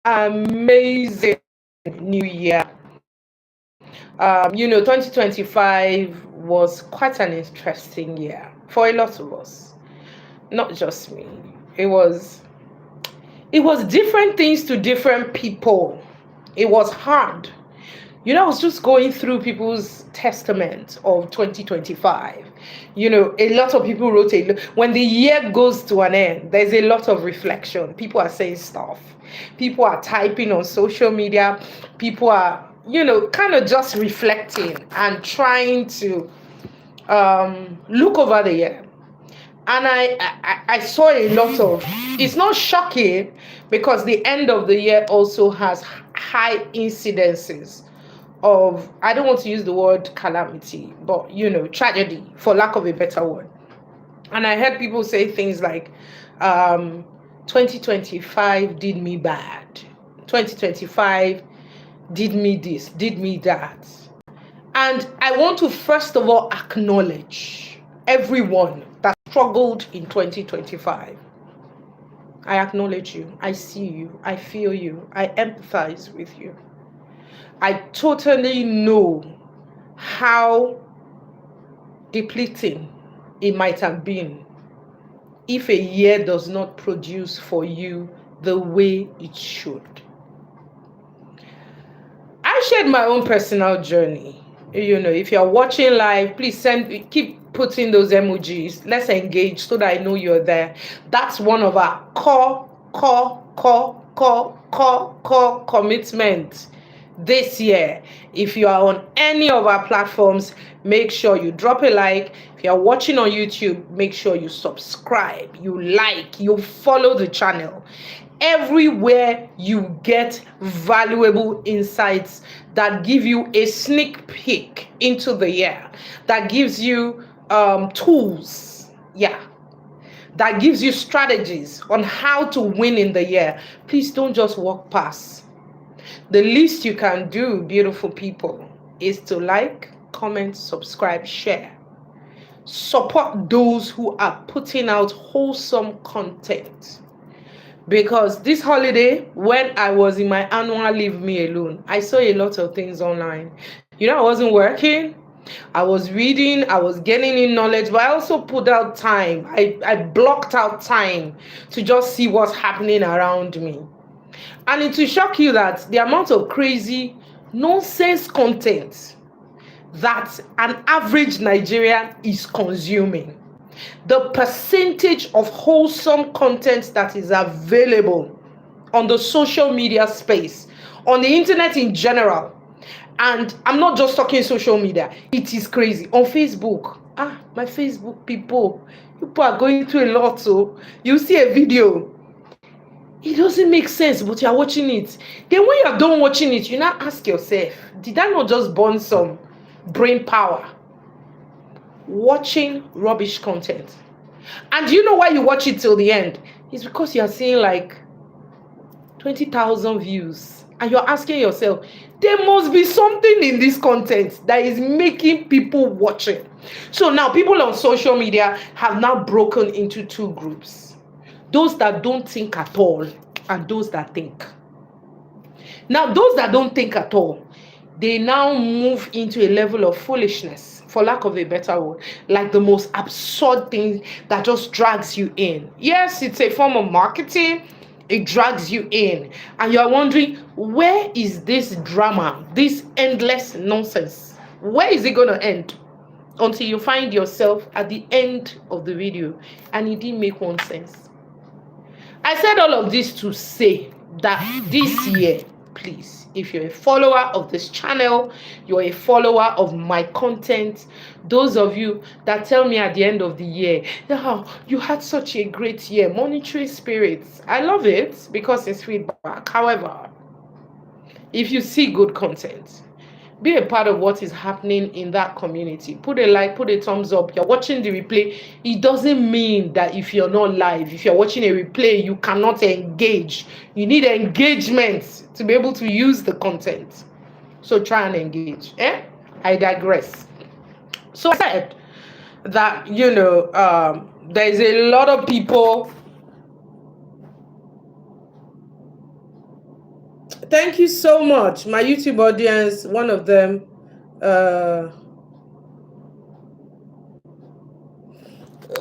amazing new year. 2025 was quite an interesting year for a lot of us, not just me. It was it was different things to different people. It was hard. I was just going through people's testament of 2025. A lot of people wrote when the year goes to an end, there's a lot of reflection. People are saying stuff. People are typing on social media. People are, kind of just reflecting and trying to look over the year. And I saw a lot of, it's not shocking because the end of the year also has high incidences of, I don't want to use the word calamity, but tragedy, for lack of a better word. And I heard people say things like, 2025 did me bad, 2025 did me this, did me that. And I want to first of all acknowledge everyone that struggled in 2025. I acknowledge you, I see you, I feel you, I empathize with you. I totally know how depleting it might have been if a year does not produce for you the way it should. I shared my own personal journey. If you're watching live, please keep putting those emojis. Let's engage so that I know you're there. That's one of our core commitments this year. If you are on any of our platforms, make sure you drop a like. If you are watching on YouTube, make sure you subscribe, you like, you follow the channel. Everywhere you get valuable insights that give you a sneak peek into the year, that gives you tools, that gives you strategies on how to win in the year. Please don't just walk past. The least you can do, beautiful people, is to like, comment, subscribe, share. Support those who are putting out wholesome content. Because this holiday, when I was in my annual leave me alone, I saw a lot of things online. I wasn't working. I was reading, I was getting in knowledge, but I also put out time. I blocked out time to just see what's happening around me. And it will shock you that the amount of crazy nonsense content that an average Nigerian is consuming, the percentage of wholesome content that is available on the social media space, on the internet in general, and I'm not just talking social media, it is crazy. On Facebook, my Facebook people are going through a lot. So you see a video, it doesn't make sense, but you're watching it. Then when you're done watching it, you now ask yourself, did I not just burn some brain power watching rubbish content? And do you know why you watch it till the end? It's because you're seeing like 20,000 views. And you're asking yourself, there must be something in this content that is making people watch it. So now people on social media have now broken into two groups. Those that don't think at all and those that think. Now, those that don't think at all, they now move into a level of foolishness, for lack of a better word, like the most absurd thing that just drags you in. Yes, it's a form of marketing. It drags you in. And you're wondering, where is this drama, this endless nonsense? Where is it going to end? Until you find yourself at the end of the video and it didn't make one sense. I said all of this to say that this year, please, if you're a follower of this channel, you're a follower of my content, those of you that tell me at the end of the year, you had such a great year, monetary spirits, I love it because it's feedback. However, if you see good content, be a part of what is happening in that community. Put a like, put a thumbs up. You're watching the replay. It doesn't mean that if you're not live, if you're watching a replay, you cannot engage. You need engagement to be able to use the content. So try and engage. I digress. So I said that, there's a lot of people Thank you so much. My YouTube audience, uh,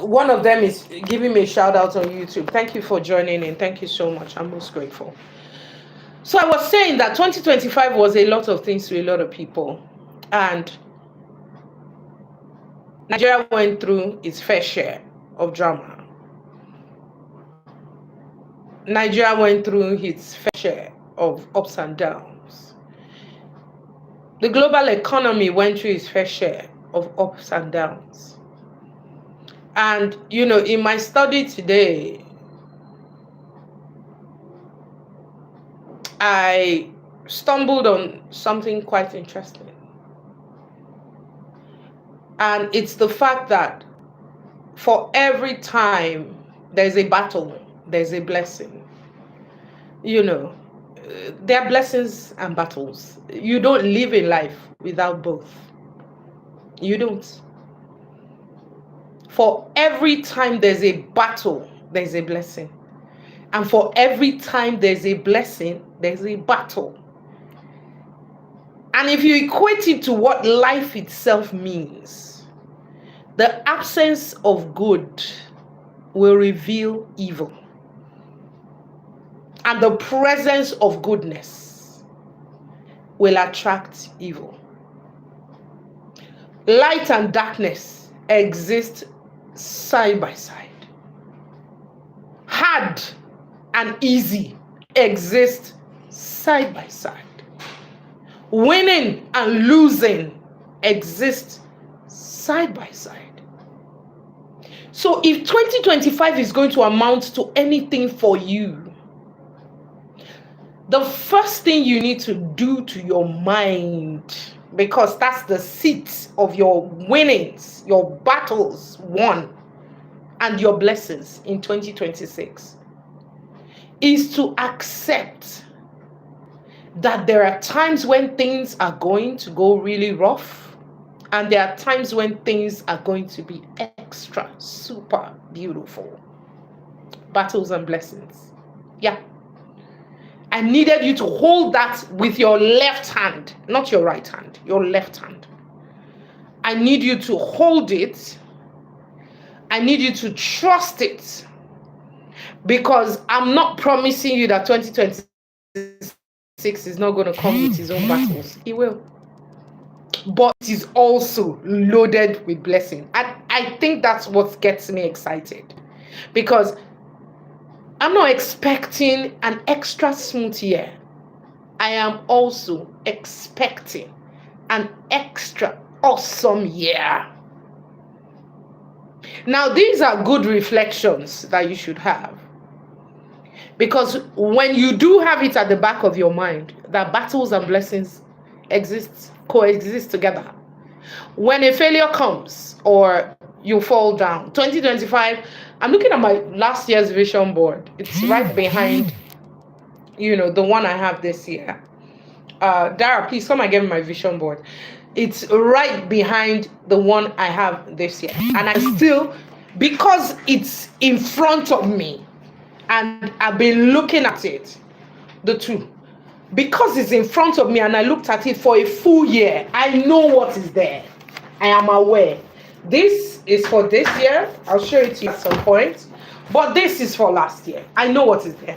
one of them is giving me a shout out on YouTube. Thank you for joining in. Thank you so much. I'm most grateful. So I was saying that 2025 was a lot of things to a lot of people. And Nigeria went through its fair share of drama. Nigeria went through its fair share of ups and downs. The global economy went through its fair share of ups and downs. And, in my study today, I stumbled on something quite interesting. And it's the fact that for every time there's a battle, there's a blessing. There are blessings and battles. You don't live in life without both. You don't. For every time there's a battle, there's a blessing. And for every time there's a blessing, there's a battle. And if you equate it to what life itself means, the absence of good will reveal evil. And the presence of goodness will attract evil. Light and darkness exist side by side. Hard and easy exist side by side. Winning and losing exist side by side. So if 2025 is going to amount to anything for you, the first thing you need to do to your mind, because that's the seat of your winnings, your battles won, and your blessings in 2026, is to accept that there are times when things are going to go really rough, and there are times when things are going to be extra, super beautiful. Battles and blessings. Yeah. I needed you to hold that with your left hand, not your right hand, your left hand. I need you to hold it. I need you to trust it. Because I'm not promising you that 2026 is not going to come with its own battles. It will. But it is also loaded with blessing. And I think that's what gets me excited. Because I'm not expecting an extra smooth year. I am also expecting an extra awesome year. Now, these are good reflections that you should have. Because when you do have it at the back of your mind, that battles and blessings coexist together. When a failure comes or you fall down, 2025, I'm looking at my last year's vision board. It's right behind, the one I have this year. Dara, please come and get me my vision board. It's right behind the one I have this year. And I still, because it's in front of me, and I've been looking at it, the two. Because it's in front of me and I looked at it for a full year, I know what is there. I am aware. This is for this year. I'll show it to you at some point. But this is for last year. I know what is there.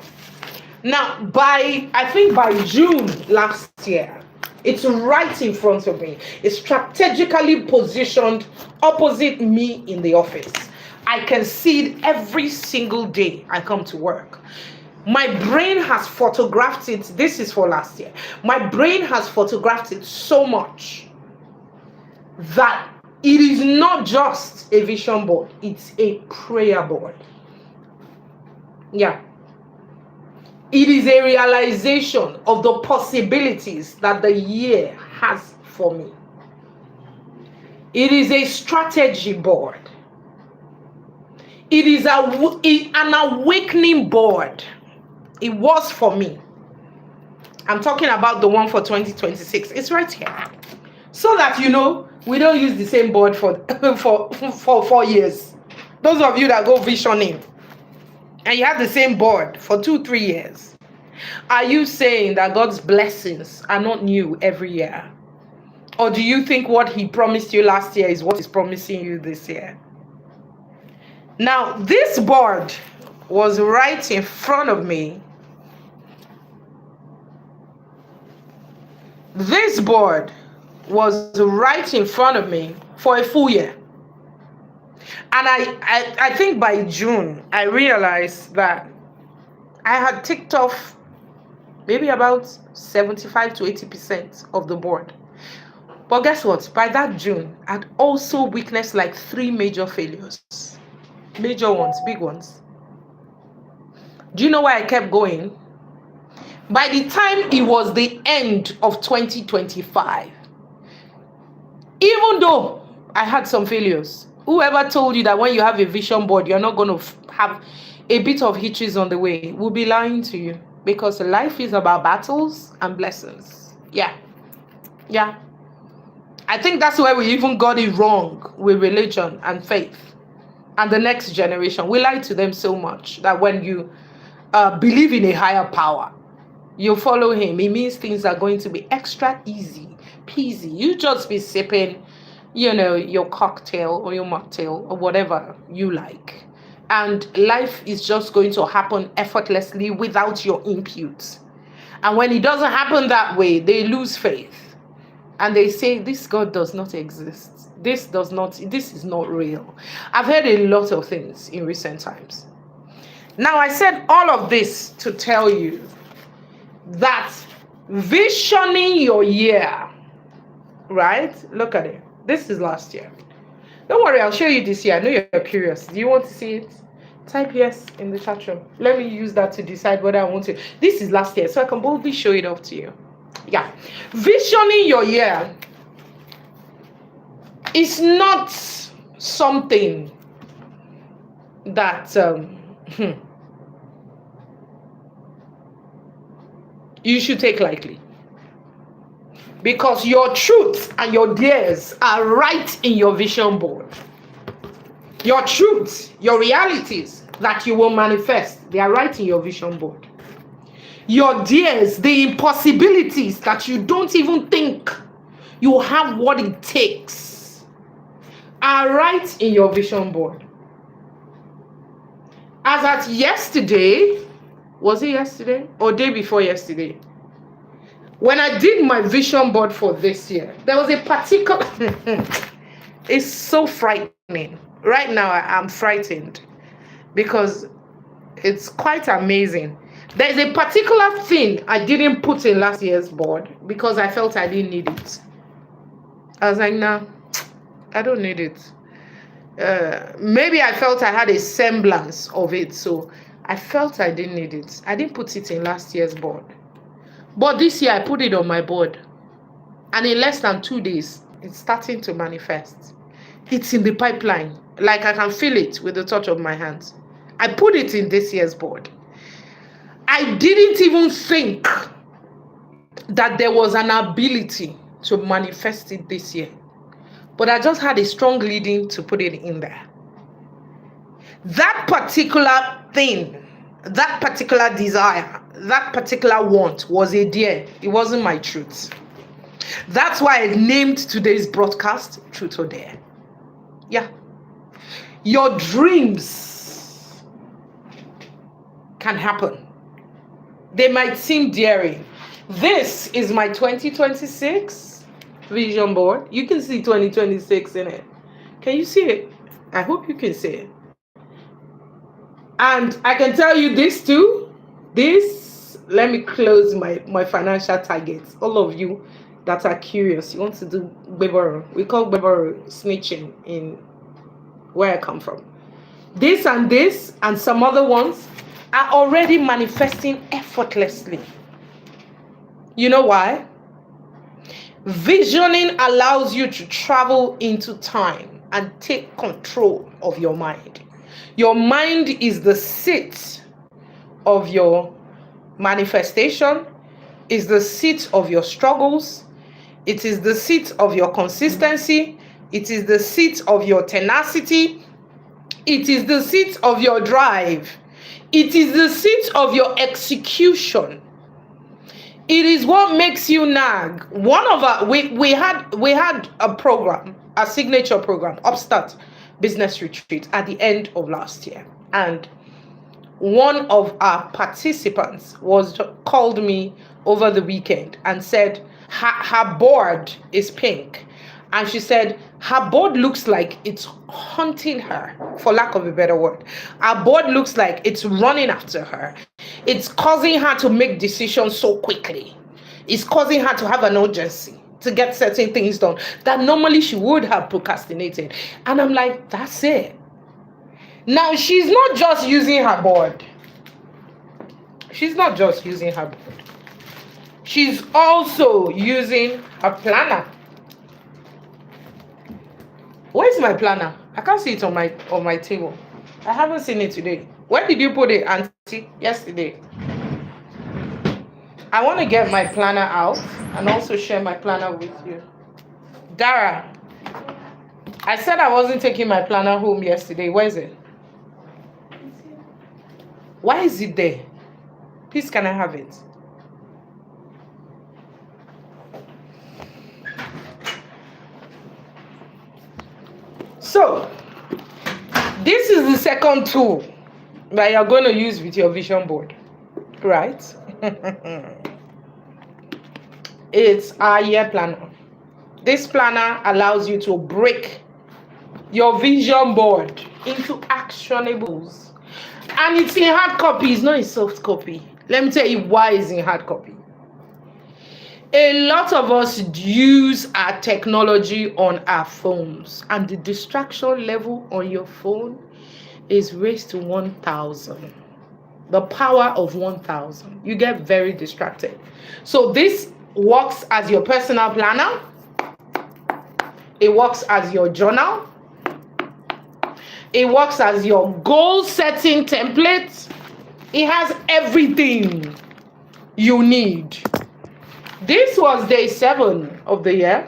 Now, I think by June last year, it's right in front of me. It's strategically positioned opposite me in the office. I can see it every single day I come to work. My brain has photographed it. This is for last year. My brain has photographed it so much that it is not just a vision board. It's a prayer board. Yeah. It is a realization of the possibilities that the year has for me. It is a strategy board. It is an awakening board. It was for me. I'm talking about the one for 2026. It's right here. So that we don't use the same board for 4 years. Those of you that go visioning and you have the same board for 2-3 years, Are you saying that God's blessings are not new every year? Or do you think what he promised you last year is what he's promising you this year? Now, this board was right in front of me. This board was right in front of me for a full year. And I think by June, I realized that I had ticked off maybe about 75 to 80% of the board. But guess what? By that June, I'd also witnessed like 3 major failures. Major ones, big ones. Do you know why I kept going? By the time it was the end of 2025, even though I had some failures, whoever told you that when you have a vision board, you're not going to have a bit of hitches on the way will be lying to you, because life is about battles and blessings. Yeah. I think that's where we even got it wrong with religion and faith and the next generation. We lie to them so much that when you believe in a higher power, you follow him, it means things are going to be extra easy peasy. You just be sipping, your cocktail or your mocktail or whatever you like, and life is just going to happen effortlessly without your input. And when it doesn't happen that way, they lose faith and they say, this God does not exist. This is not real. I've heard a lot of things in recent times. Now, I said all of this to tell you that visioning your year, right? Look at it. This is last year. Don't worry, I'll show you this year. I know you're curious. Do you want to see it? Type yes in the chat room. Let me use that to decide whether I want to. This is last year, so I can boldly show it off to you. Yeah. Visioning your year is not something that you should take lightly, because your truth and your dares are right in your vision board. Your truth, your realities that you will manifest, they are right in your vision board. Your dares, the impossibilities that you don't even think you have what it takes, are right in your vision board. As at yesterday, was it yesterday or day before yesterday? When I did my vision board for this year, there was a particular, it's so frightening. Right now, I'm frightened because it's quite amazing. There's a particular thing I didn't put in last year's board because I felt I didn't need it. I was like, nah, I don't need it. Maybe I felt I had a semblance of it, so I felt I didn't need it. I didn't put it in last year's board. But this year, I put it on my board. And in less than 2 days, it's starting to manifest. It's in the pipeline. Like I can feel it with the touch of my hands. I put it in this year's board. I didn't even think that there was an ability to manifest it this year. But I just had a strong leading to put it in there. That particular thing, that particular desire, that particular want was a dare. It wasn't my truth. That's why I named today's broadcast Truth or Dare. Yeah. Your dreams can happen. They might seem daring. This is my 2026 vision board. You can see 2026 in it. Can you see it? I hope you can see it. And I can tell you this too. Let me close my financial targets. All of you that are curious, you want to do Gbeboro. We call Gbeboro snitching in where I come from. This and some other ones are already manifesting effortlessly. You know why? Visioning allows you to travel into time and take control of your mind. Your mind is the seat of your manifestation, is the seat of your struggles, it is the seat of your consistency, it is the seat of your tenacity, it is the seat of your drive, it is the seat of your execution. It is what makes you nag. One of our we had a program, a signature program, Upstart Business Retreat at the end of last year, and one of our participants was called me over the weekend and said her board is pink, and she said her board looks like it's hunting her, for lack of a better word. Her board looks like it's running after her. It's causing her to make decisions so quickly. It's causing her to have an urgency to get certain things done that normally she would have procrastinated. And I'm like, that's it. Now, she's not just using her board. She's not just using her board. She's also using her planner. Where's my planner? I can't see it on my table. I haven't seen it today. Where did you put it, Auntie? Yesterday. I want to get my planner out and also share my planner with you. Dara, I said I wasn't taking my planner home yesterday. Where is it? Why is it there? Please, can I have it? So, this is the second tool that you're going to use with your vision board, right? It's our year planner. This planner allows you to break your vision board into actionables. And it's in hard copy, it's not in soft copy. Let me tell you why it's in hard copy. A lot of us use our technology on our phones, and the distraction level on your phone is raised to 1,000. The power of 1,000. You get very distracted. So this works as your personal planner. It works as your journal. It works as your goal setting template. It has everything you need. This was day 7 of the year.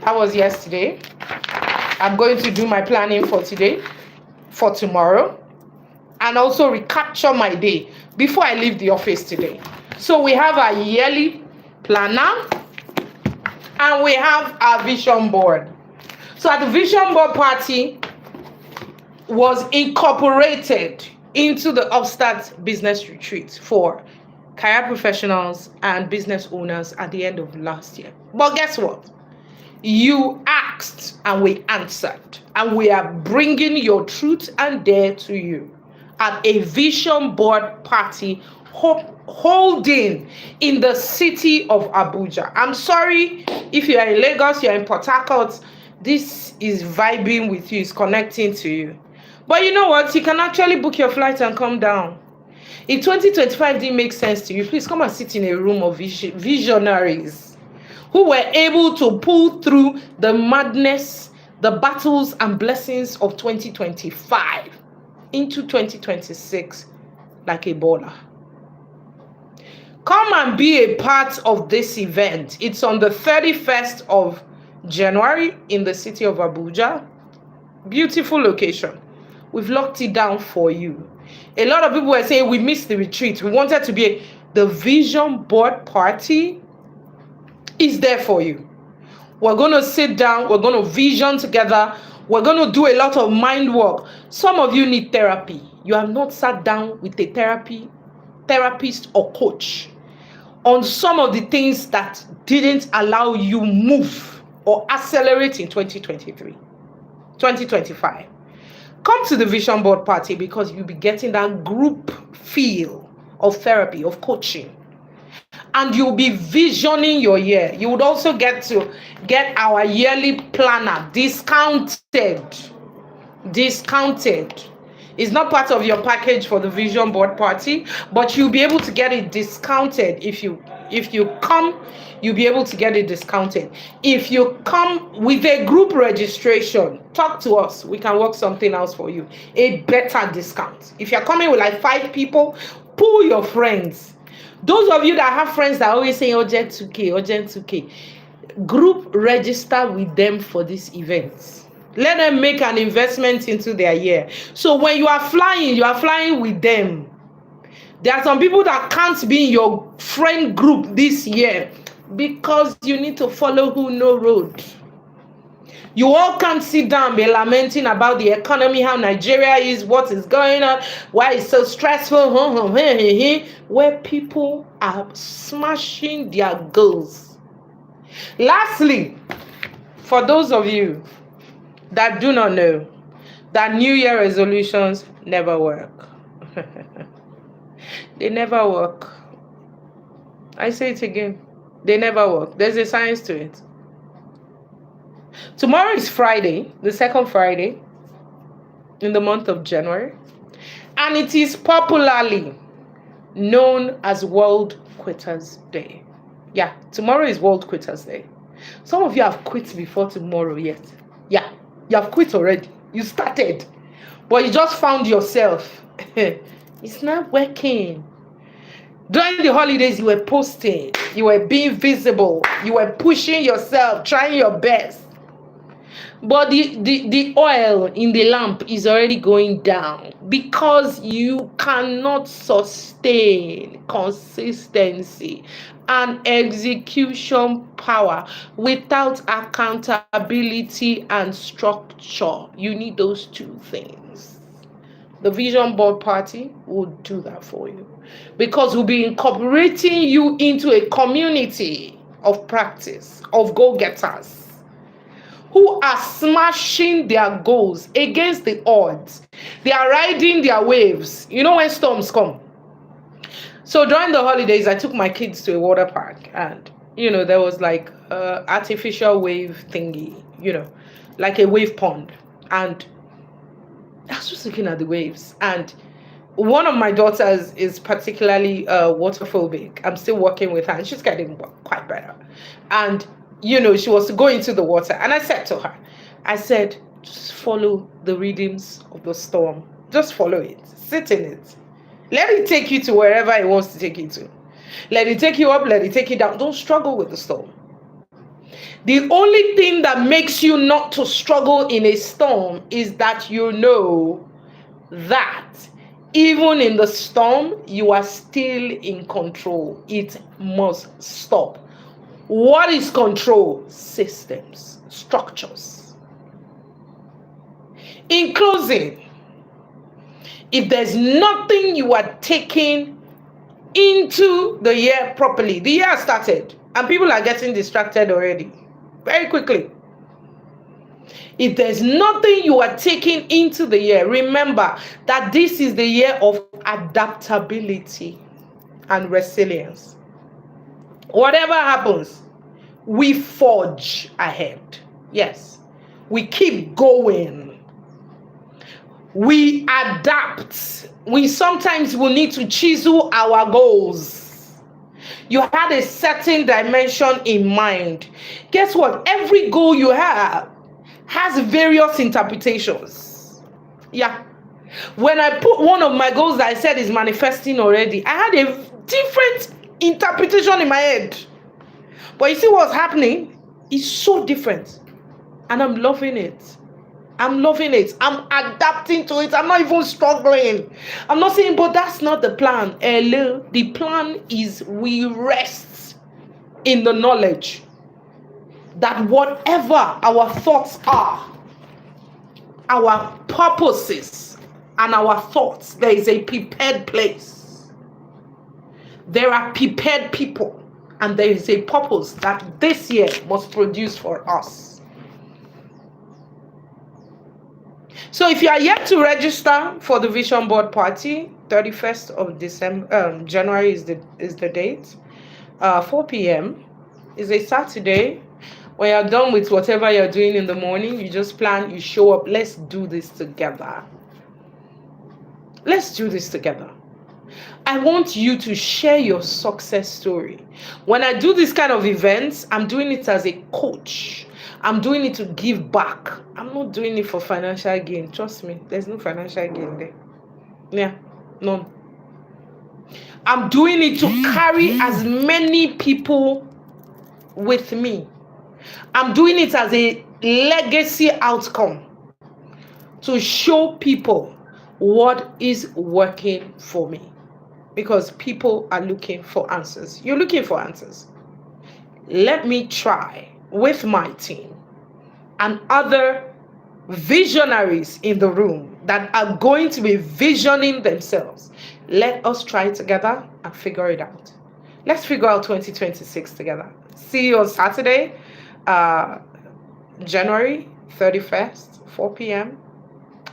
That was yesterday. I'm going to do my planning for today, for tomorrow, and also recapture my day before I leave the office today. So we have our yearly planner and we have our vision board. So at the vision board party was incorporated into the Upstart Business Retreat for career professionals and business owners at the end of last year. But guess what? You asked and we answered, and we are bringing your truth and dare to you at a vision board party holding in the city of Abuja. I'm sorry if you are in Lagos, you're in Port Harcourt, this is vibing with you, it's connecting to you. But you know what? You can actually book your flight and come down. If 2025 didn't make sense to you, please come and sit in a room of visionaries who were able to pull through the madness, the battles and blessings of 2025 into 2026 like a baller. Come and be a part of this event. It's on the 31st of January in the city of Abuja. Beautiful location. We've locked it down for you. A lot of people were saying we missed the retreat. We wanted to be the vision board party is there for you. We're going to sit down. We're going to vision together. We're going to do a lot of mind work. Some of you need therapy. You have not sat down with a therapist or coach on some of the things that didn't allow you move or accelerate in 2025. Come to the vision board party because you'll be getting that group feel of therapy, of coaching. And you'll be visioning your year. You would also get to get our yearly planner discounted. It's not part of your package for the vision board party, but you'll be able to get it discounted. If you come, you'll be able to get it discounted. If you come with a group registration, talk to us. We can work something else for you. A better discount. If you're coming with like 5 people, pull your friends. Those of you that have friends that always say urgent 2K, group register with them for this event. Let them make an investment into their year. So when you are flying with them. There are some people that can't be in your friend group this year because you need to follow who know road. You all can't sit down and be lamenting about the economy, how Nigeria is, what is going on, why it's so stressful, where people are smashing their goals. Lastly, for those of you that do not know that New Year resolutions never work. They never work. I say it again. They never work. There's a science to it. Tomorrow is Friday, the second Friday in the month of January, and it is popularly known as World Quitters Day. Yeah, tomorrow is World Quitters Day. Some of you have quit before tomorrow yet. Yeah, you have quit already. You started, but you just found yourself. It's not working. During the holidays, you were posting, you were being visible, you were pushing yourself, trying your best. But the oil in the lamp is already going down because you cannot sustain consistency and execution power without accountability and structure. You need those two things. The Vision Board Party will do that for you because we'll be incorporating you into a community of practice, of go-getters who are smashing their goals against the odds. They are riding their waves. You know when storms come. So during the holidays, I took my kids to a water park and, there was like artificial wave thingy, like a wave pond. And I was just looking at the waves. And one of my daughters is particularly waterphobic. I'm still working with her and she's getting quite better. And she was to go into the water. And I said to her, just follow the rhythms of the storm. Just follow it. Sit in it. Let it take you to wherever it wants to take you to. Let it take you up, let it take you down. Don't struggle with the storm. The only thing that makes you not to struggle in a storm is that you know that even in the storm, you are still in control. It must stop. What is control? Systems, structures. In closing, if there's nothing you are taking into the year properly, the year started and people are getting distracted already very quickly. If there's nothing you are taking into the year, remember that this is the year of adaptability and resilience. Whatever happens, we forge ahead. Yes, we keep going. We adapt. We sometimes will need to chisel our goals. You had a certain dimension in mind. Guess what? Every goal you have has various interpretations. Yeah. When I put one of my goals that I said is manifesting already, I had a different interpretation in my head. But you see what's happening? It's so different. And I'm loving it. I'm loving it. I'm adapting to it. I'm not even struggling. I'm not saying, but that's not the plan. Hello. The plan is we rest in the knowledge that whatever our thoughts are, our purposes and our thoughts, there is a prepared place. There are prepared people, and there is a purpose that this year must produce for us. So if you are yet to register for the Vision Board Party, 31st of January is the date. 4 p.m. is a Saturday. When you're done with whatever you're doing in the morning, you just plan, you show up. Let's do this together. Let's do this together. I want you to share your success story. When I do this kind of events, I'm doing it as a coach. I'm doing it to give back. I'm not doing it for financial gain. Trust me, there's no financial gain there. Yeah, none. I'm doing it to carry as many people with me. I'm doing it as a legacy outcome to show people what is working for me. because people are looking for answers. You're looking for answers. Let me try with my team and other visionaries in the room that are going to be visioning themselves. Let us try together and figure it out. Let's figure out 2026 together. See you on Saturday, uh, January 31st, 4 p.m.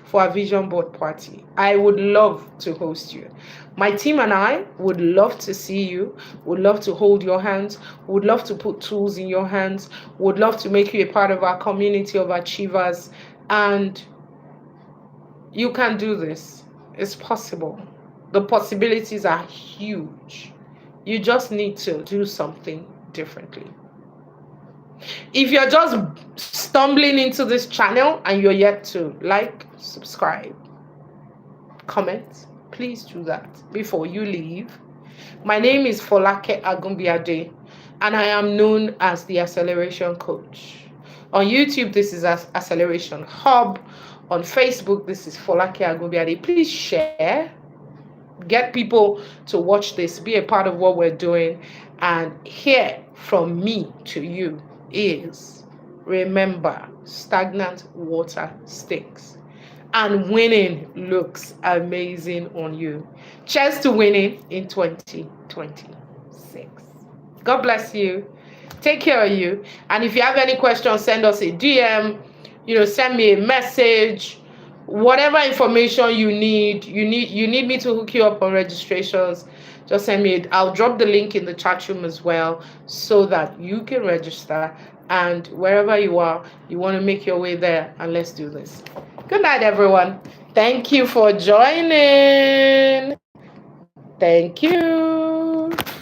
for a vision board party. I would love to host you. My team and I would love to see you, would love to hold your hands, would love to put tools in your hands, would love to make you a part of our community of achievers. And you can do this. It's possible. The possibilities are huge. You just need to do something differently. If you're just stumbling into this channel and you're yet to like, subscribe, comment, please do that before you leave. My name is Folake Agumbiade, and I am known as the Acceleration Coach. On YouTube, this is Acceleration Hub. On Facebook, this is Folake Agumbiade. Please share. Get people to watch this, be a part of what we're doing, and hear from me to you is, remember, stagnant water stinks. And winning looks amazing on you. Cheers to winning in 2026. God bless you. Take care of you. And if you have any questions, send us a DM, send me a message. Whatever information you need me to hook you up on registrations, just send me it. I'll drop the link in the chat room as well so that you can register. And wherever you are, you want to make your way there, and let's do this. Good night, everyone. Thank you for joining. Thank you.